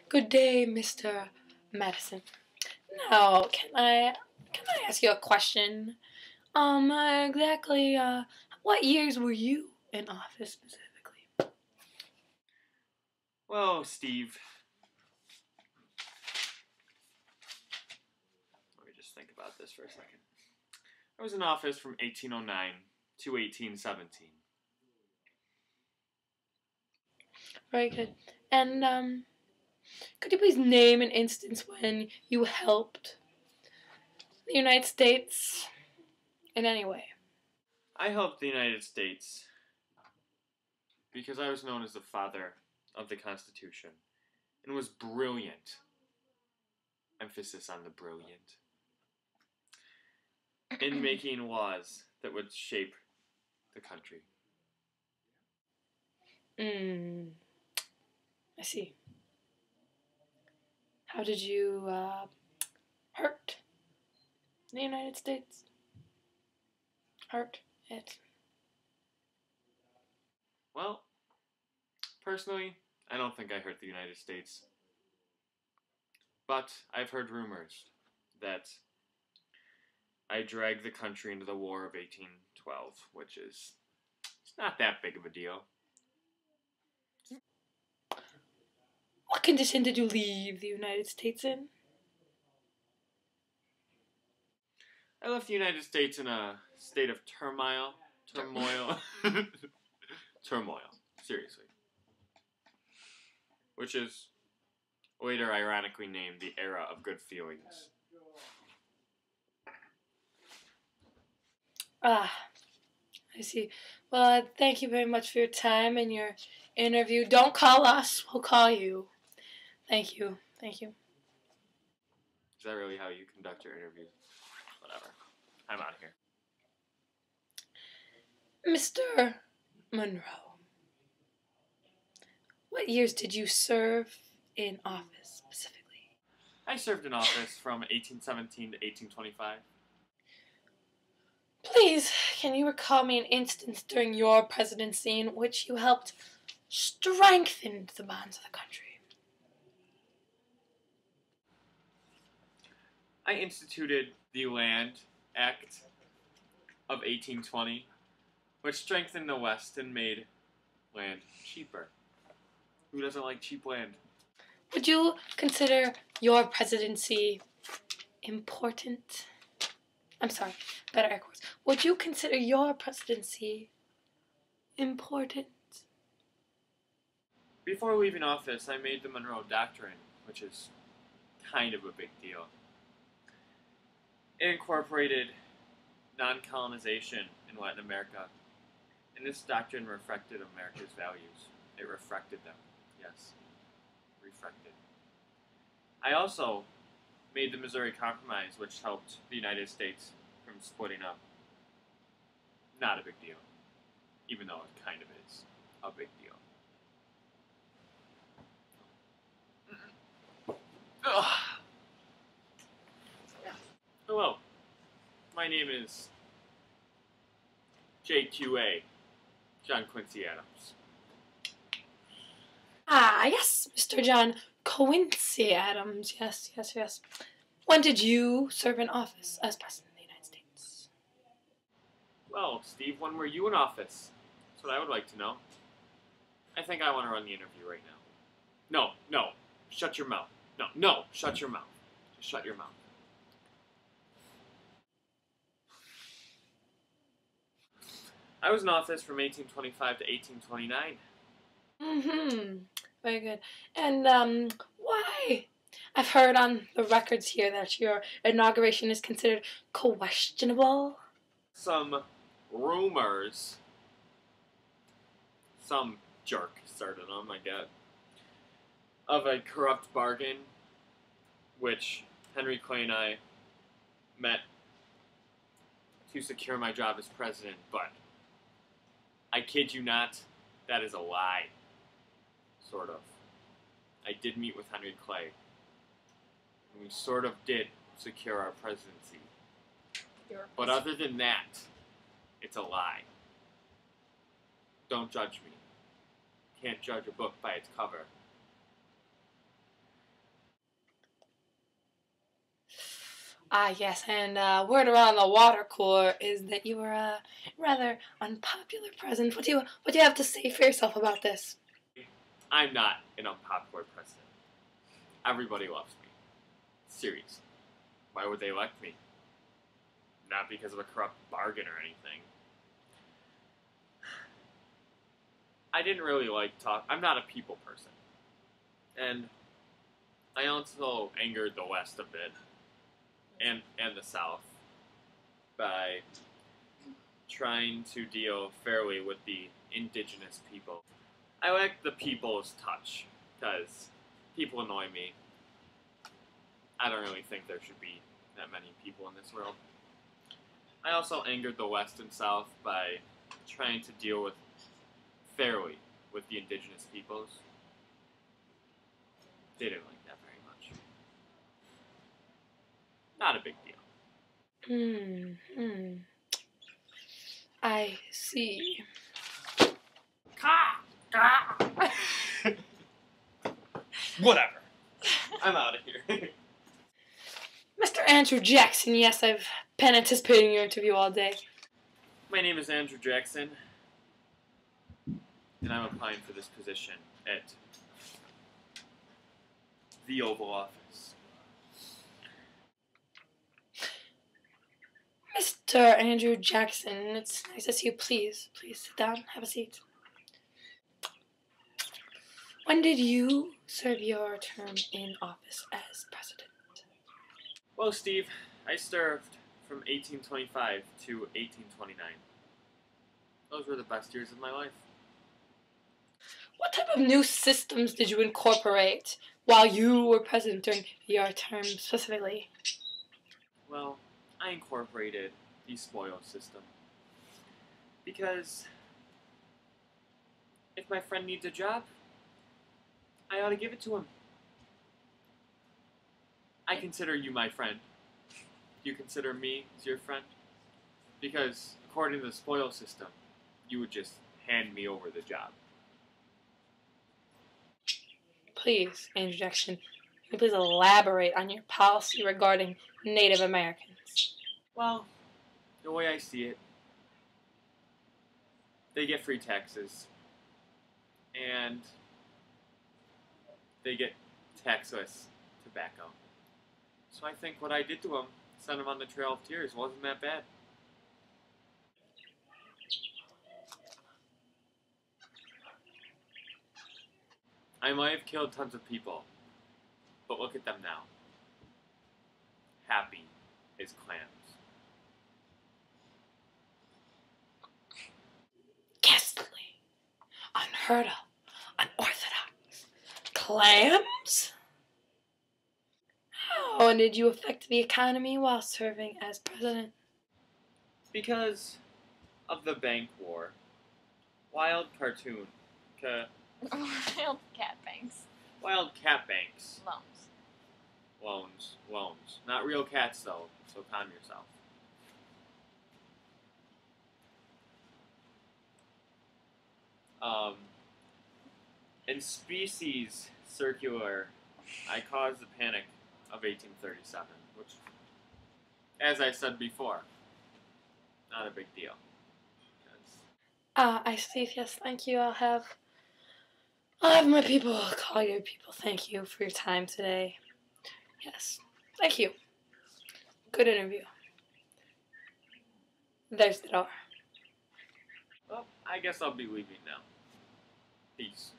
Good day, Mr. Madison. Now, can I ask you a question? Exactly, what years were you in office specifically? Well, Steve, let me just think about this for a second. I was in office from 1809 to 1817. Very good. And, could you please name an instance when you helped the United States in any way? I helped the United States because I was known as the father of the Constitution and was brilliant. Emphasis on the brilliant. In making laws that would shape the country. I see. How did you, hurt the United States? Hurt it? Well, personally, I don't think I hurt the United States. But I've heard rumors that I dragged the country into the War of 1812, which is it's not that big of a deal. What condition did you leave the United States in? I left the United States in a state of turmoil. Seriously. Which is later ironically named the Era of Good Feelings. I see. Well, thank you very much for your time and your interview. Don't call us, we'll call you. Thank you. Thank you. Is that really how you conduct your interviews? Whatever. I'm out of here. Mr. Monroe, what years did you serve in office specifically? I served in office from 1817 to 1825. Please, can you recall me an instance during your presidency in which you helped strengthen the bonds of the country? I instituted the Land Act of 1820, which strengthened the West and made land cheaper. Who doesn't like cheap land? Would you consider your presidency important? I'm sorry, better air quotes. Would you consider your presidency important? Before leaving office, I made the Monroe Doctrine, which is kind of a big deal. It incorporated non-colonization in Latin America, and this doctrine reflected America's values. It reflected them. Yes. Reflected. I also made the Missouri Compromise, which helped the United States from splitting up. Not a big deal. Even though it kind of is a big deal. Ugh. Hello. My name is JQA, John Quincy Adams. Yes, Mr. John Quincy Adams. Yes, yes, yes. When did you serve in office as President of the United States? Well, Steve, when were you in office? That's what I would like to know. I think I want to run the interview right now. No, shut your mouth. No, shut your mouth. Just shut your mouth. I was in office from 1825 to 1829. Very good. And, why? I've heard on the records here that your inauguration is considered questionable. Some rumors. Some jerk started them, I guess. Of a corrupt bargain, which Henry Clay and I met to secure my job as president, but I kid you not, that is a lie. Sort of. I did meet with Henry Clay, and we sort of did secure our presidency. But other than that, it's a lie. Don't judge me. Can't judge a book by its cover. Ah, yes, and word around the water cooler is that you were a rather unpopular president. What do you have to say for yourself about this? I'm not an unpopular president. Everybody loves me. Seriously. Why would they elect me? Not because of a corrupt bargain or anything. I didn't really like talk. I'm not a people person. And I also angered the West a bit. And the South. By trying to deal fairly with the indigenous people. I like the people's touch. Because people annoy me. I don't really think there should be that many people in this world. I also angered the West and South by trying to deal with fairly with the indigenous peoples. They didn't like that very much. Not a big deal. I see. Whatever. I'm out of here. Mr. Andrew Jackson, yes, I've been anticipating your interview all day. My name is Andrew Jackson, and I'm applying for this position at the Oval Office. Mr. Andrew Jackson, it's nice to see you. Please sit down, have a seat. When did you serve your term in office as president? Well, Steve, I served from 1825 to 1829. Those were the best years of my life. What type of new systems did you incorporate while you were president during your term specifically? Well, I incorporated the spoils system. Because if my friend needs a job, I ought to give it to him. I consider you my friend. Do you consider me as your friend? Because according to the spoils system, you would just hand me over the job. Please, Andrew Jackson, can you please elaborate on your policy regarding Native Americans? Well, the way I see it, they get free taxes, and they get taxless tobacco. So I think what I did to them, sent them on the Trail of Tears, wasn't that bad. I might have killed tons of people, but look at them now. Happy as clams. Ghastly, unheard of, unorthodox. Clams? How did you affect the economy while serving as president? Because of the bank war. Wild cartoon. Wild cat banks. Wild cat banks. Loans. Loans. Not real cats, though, so calm yourself. In Species Circular, I caused the Panic of 1837, which, as I said before, not a big deal. I see, yes, thank you. I'll have my people call you people. Thank you for your time today. Yes, thank you. Good interview. There's the door. Well, I guess I'll be leaving now. Peace.